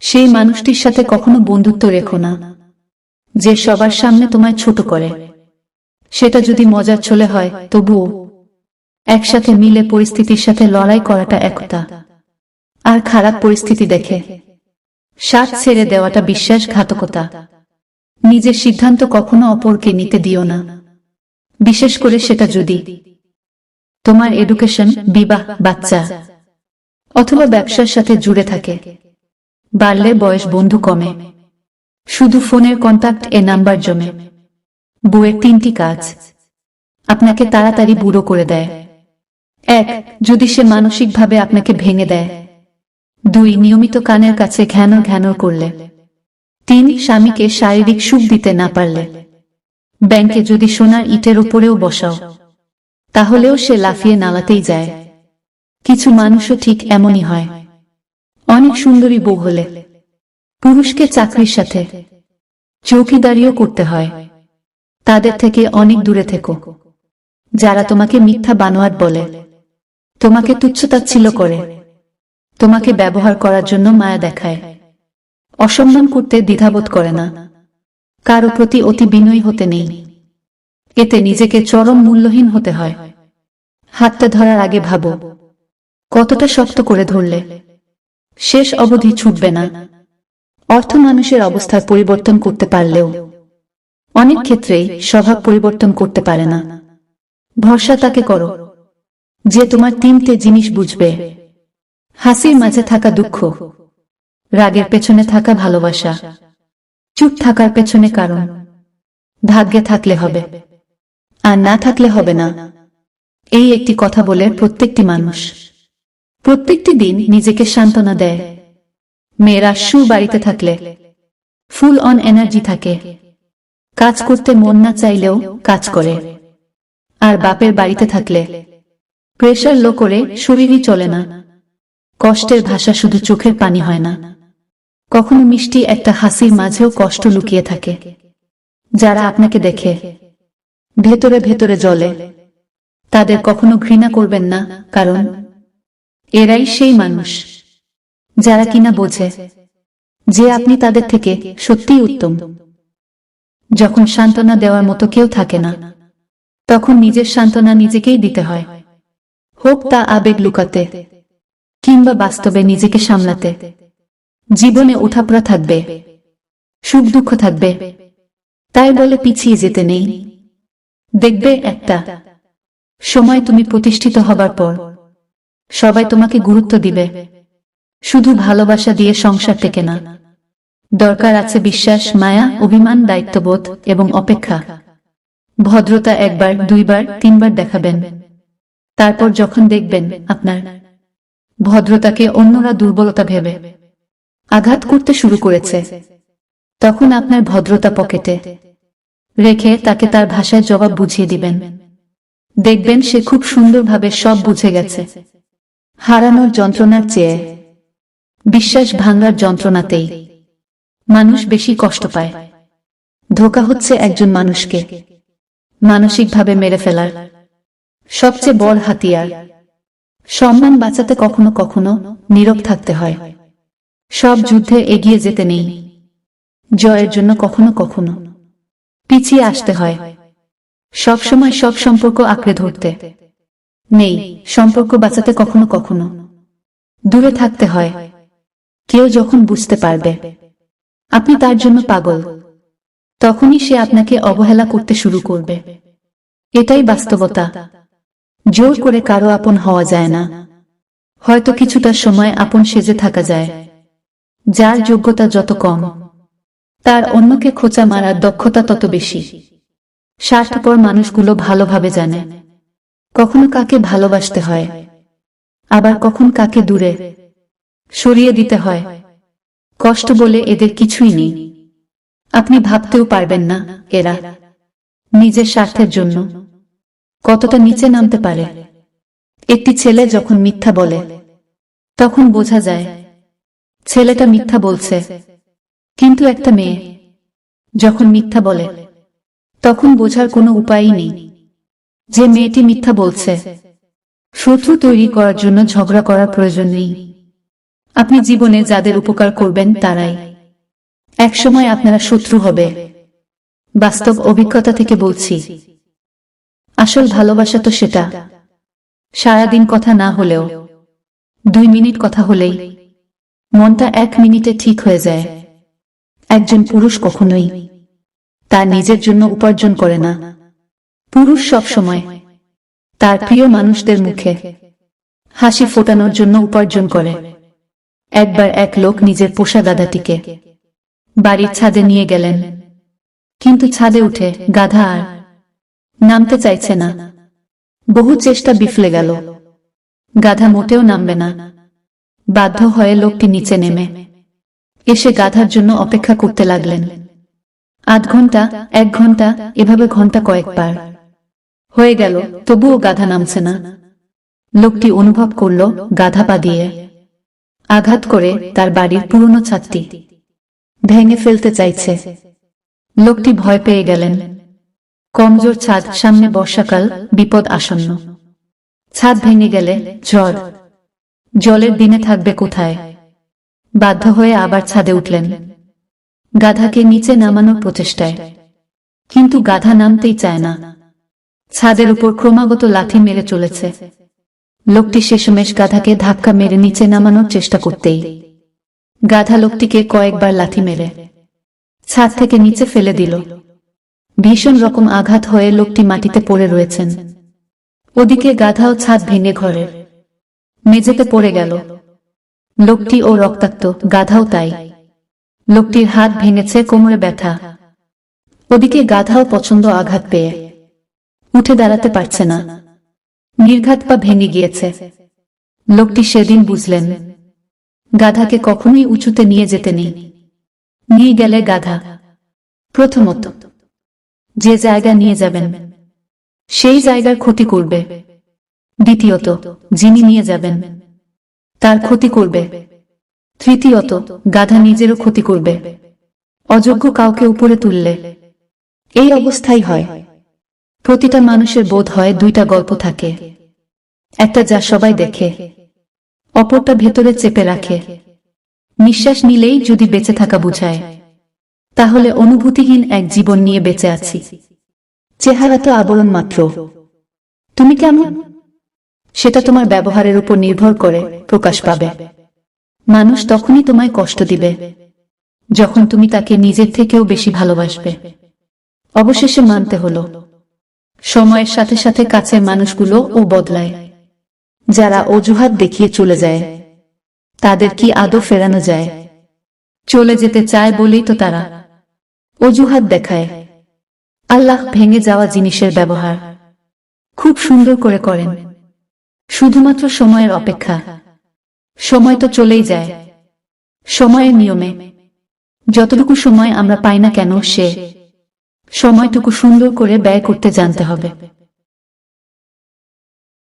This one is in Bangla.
সেই মানুষটির সাথে কখনো বন্ধুত্ব রেখো না, যে সবার সামনে তোমায় ছোট করে। সেটা যদি মজার ছলে হয় তবুও একসাথে মিলে পরিস্থিতির সাথে লড়াই করাটা একতা। আর খারাপ পরিস্থিতি দেখে সাথ ছেড়ে দেওয়াটা বিশ্বাসঘাতকতা। নিজের সিদ্ধান্ত কখনো অপরকে নিতে দিও না, বিশেষ করে সেটা যদি তোমার এডুকেশন, বিবাহ, বাচ্চা অথবা ব্যবসার সাথে জুড়ে থাকে। বাড়লে বয়স বন্ধু কমে, শুধু ফোনের কন্টাক্ট এ নাম্বার জমে। বউয়ের 3টি কাজ আপনাকে তাড়াতাড়ি বুড়ো করে দেয়। 1. যদি সে মানসিকভাবে আপনাকে ভেঙে দেয়। 2. নিয়মিত কানের কাছে ঘ্যানর ঘ্যানর করলে। 3. স্বামীকে শারীরিক সুখ দিতে না পারলে। ব্যাংকে যদি সোনার ইটের উপরেও বসাও, তাহলেও সে লাফিয়ে নালাতেই যায়। কিছু মানুষও ঠিক এমনই হয়। অনেক সুন্দরী বউ হলে পুরুষকে চাকরির সাথে চৌকিদারিও করতে হয়। তাদের থেকে অনেক দূরে থেকো। যারা তোমাকে মিথ্যা বানোয়াট বলে, তোমাকে তুচ্ছতাচ্ছিল্য করে, তোমাকে ব্যবহার করার জন্য মায়া দেখায়, অসম্মান করতে দ্বিধাবোধ করে না, কারো প্রতি অতি বিনয়ী হতে নেই। এতে নিজেকে চরম মূল্যহীন হতে হয়। হাতটা ধরার আগে ভাবো, কতটা শক্ত করে ধরলে শেষ অবধি ছুটবে না। অর্থ মানুষের অবস্থার পরিবর্তন করতে পারলেও অনেক ক্ষেত্রেই স্বভাব পরিবর্তন করতে পারে না। ভরসা তাকে করো যে তোমার 3টে জিনিস বুঝবে: হাসির মাঝে থাকা দুঃখ, রাগের পেছনে থাকা ভালোবাসা, চুপ থাকার পেছনে কারণ। ভাগ্যে থাকলে হবে, আর না থাকলে হবে না। এই একটি কথা বলে প্রত্যেকটি মানুষ প্রত্যেকটি দিন নিজেকে সান্ত্বনা দেয়। মেয়েরা বাড়িতে থাকলে ফুল অন এনার্জি থাকে, কাজ করতে মন না চাইলেও কাজ করে। আর বাপের বাড়িতে থাকলে প্রেশার লো করে শরীরই চলে না। কষ্টের ভাষা শুধু চোখের পানি হয় না, কখনো মিষ্টি একটা হাসির মাঝেও কষ্ট লুকিয়ে থাকে। যারা আপনাকে দেখে ভেতরে ভেতরে জ্বলে, তাদের কখনো ঘৃণা করবেন না, কারণ এরাই সেই মানুষ যারা কিনা বোঝে যে আপনি তাদের থেকে সত্যিই উত্তম। যখন সান্ত্বনা দেওয়ার মতো কেউ থাকে না, তখন নিজের সান্ত্বনা নিজেকেই দিতে হয়, হোক তা আবেগ লুকাতে কিংবা বাস্তবে নিজেকে সামলাতে। জীবনে ওঠাপড়া থাকবে, সুখ দুঃখ থাকবে, তাই বলে পিছিয়ে যেতে নেই। দেখবে একটা সময় তুমি প্রতিষ্ঠিত হবার পর সবাই তোমাকে গুরুত্ব দিবে। শুধু ভালোবাসা দিয়ে সংসার টেকে না, দরকার আছে বিশ্বাস, মায়া, অভিমান, দায়িত্ববোধ এবং অপেক্ষা। ভদ্রতা 1বার, 2বার, 3বার দেখাবেন। তারপর যখন দেখবেন আপনার ভদ্রতাকে অন্যরা দুর্বলতা ভেবে আঘাত করতে শুরু করেছে, তখন আপনার ভদ্রতা পকেটে রেখে তাকে তার ভাষায় জবাব বুঝিয়ে দিবেন। দেখবেন সে খুব সুন্দরভাবে সব বুঝে গেছে। হারানোর যন্ত্রণার চেয়ে বিশ্বাস ভাঙার যন্ত্রণাতেই মানুষ বেশি কষ্ট পায়। ধোঁকা হচ্ছে একজন মানুষকে মানসিকভাবে মেরে ফেলার সবচেয়ে বড় হাতিয়ার। সম্মান বাঁচাতে কখনো কখনো নীরব থাকতে হয়। সব যুদ্ধে এগিয়ে যেতে নেই, জয়ের জন্য কখনো কখনো পিছিয়ে আসতে হয়। সবসময় সব সম্পর্ক আঁকড়ে ধরতে নেই, সম্পর্ক বাঁচাতে কখনো কখনো দূরে থাকতে হয়। কেউ যখন বুঝতে পারবে আপনি তার জন্য পাগল, তখনই সে আপনাকে অবহেলা করতে শুরু করবে। এটাই বাস্তবতা। জোর করে কারো আপন হওয়া যায় না, হয়তো কিছুটা সময় আপন সেজে থাকা যায়। যার যোগ্যতা যত কম, তার অন্যকে খোঁচা মারার দক্ষতা তত বেশি। স্বার্থপর মানুষগুলো ভালোভাবে জানে কখনো কাকে ভালোবাসতে হয়, আবার কখন কাকে দূরে সরিয়ে দিতে হয়। কষ্ট বলে এদের কিছুই নেই। আপনি ভাবতেও পারবেন না এরা নিজের স্বার্থের জন্য কতটা নিচে নামতে পারে। একটি ছেলে যখন মিথ্যা বলে, তখন বোঝা যায় ছেলেটা মিথ্যা বলছে। কিন্তু একটা মেয়ে যখন মিথ্যা বলে, তখন বোঝার কোনো উপায়ই নেই যে মেয়েটি মিথ্যা বলছে। শত্রু তৈরি করার জন্য ঝগড়া করার প্রয়োজন নেই, আপনি জীবনে যাদের উপকার করবেন তারাই একসময় আপনারা শত্রু হবে। বাস্তব অভিজ্ঞতা থেকে বলছি। আসল ভালোবাসা তো সেটা সারাদিন কথা না হলেও 2 মিনিট কথা হলেই মনটা 1 মিনিটে ঠিক হয়ে যায়। একজন পুরুষ কখনোই তার নিজের জন্য উপার্জন করে না। পুরুষ সব সময় তার প্রিয় মানুষদের মুখে হাসি ফোটানোর জন্য উপার্জন করে। একবার এক লোক নিজের পোষা গাধাটিকে বাড়ির ছাদে নিয়ে গেলেন, কিন্তু ছাদে উঠে গাধা আর নামতে চাইছে না। বহু চেষ্টা বিফলে গেল। গাধা মোটেও নামবে না। বাধ্য হয়ে লোকটি নিচে নেমে এসে গাধার জন্য অপেক্ষা করতে লাগলেন। 8 ঘন্টা, 1 ঘন্টা, এভাবে ঘন্টা কয়েকবার হয়ে গেল, তবুও গাধা নামছে না। লোকটি অনুভব করল গাধা পা দিয়ে আঘাত করে তার বাড়ির পুরনো ছাদটি ভেঙে ফেলতে চাইছে। লোকটি ভয় পেয়ে গেলেন। কমজোর ছাদ, সামনে বর্ষাকাল, বিপদ আসন্ন। ছাদ ভেঙে গেলে ঝড় জলের দিনে থাকবে কোথায়? বাধ্য হয়ে আবার ছাদে উঠলেন গাধাকে নিচে নামানোর প্রচেষ্টায়, কিন্তু গাধা নামতেই চায় না। ছাদের উপর ক্রমাগত লাথি মেরে চলেছে। লোকটি শেষমেশ গাধাকে ধাক্কা মেরে নিচে নামানোর চেষ্টা করতেই গাধা লোকটিকে কয়েকবার লাথি মেরে ছাদ থেকে নিচে ফেলে দিল। ভীষণ রকম আঘাত হয়ে লোকটি মাটিতে পড়ে রয়েছেন। ওদিকে গাধাও ছাদ ভেঙে ঘরের মেঝেতে পড়ে গেল। লোকটি ও রক্তাক্ত, গাধাও তাই। লোকটির হাত ভেঙেছে, কোমরে ব্যথা। ওদিকে গাধাও প্রচন্ড আঘাত পেয়ে উঠে দাঁড়াতে পারছে না। নির্ঘাত পা ভেঙে গিয়েছে। লোকটি সেদিন বুঝলেন গাধাকে কখনোই উঁচুতে নিয়ে যেতে নেই। নিয়ে গেলে গাধা প্রথমত যে জায়গা নিয়ে যাবেন সেই জায়গার ক্ষতি করবে। দ্বিতীয়ত যিনি নিয়ে যাবেন তার ক্ষতি করবে। তৃতীয়ত গাধা নিজেরও ক্ষতি করবে। অযোগ্য কাউকে উপরে তুললে এই অবস্থাই হয়। প্রতিটা মানুষের বোধ হয় 2টা গল্প থাকে, একটা যা সবাই দেখে, অপরটা ভেতরে চেপে রাখে। নিঃশ্বাস নিলেই যদি বেঁচে থাকা বুঝায়, তাহলে অনুভূতিহীন এক জীবন নিয়ে বেঁচে আছি। চেহারা তো আবরণ মাত্র। তুমি কেমন সেটা তোমার ব্যবহারের উপর নির্ভর করে প্রকাশ পাবে। মানুষ তখনই তোমায় কষ্ট দিবে যখন তুমি তাকে নিজের থেকেও বেশি ভালোবাসবে। অবশেষে মানতে হলো সময়ের সাথে সাথে কাছের মানুষগুলো ও বদলায়। যারা অজুহাত দেখিয়ে চলে যায় তাদের কি আদৌ ফেরানো যায়? চলে যেতে চায় বলেই তো তারা অজুহাত দেখায়। আল্লাহ ভেঙে যাওয়া জিনিসের ব্যবহার খুব সুন্দর করে করেন। শুধুমাত্র সময়ের অপেক্ষা। সময় তো চলেই যায় সময়ের নিয়মে। যতটুকু সময় আমরা পাই না কেন, সে সময়টুকু সুন্দর করে ব্যয় করতে জানতে হবে।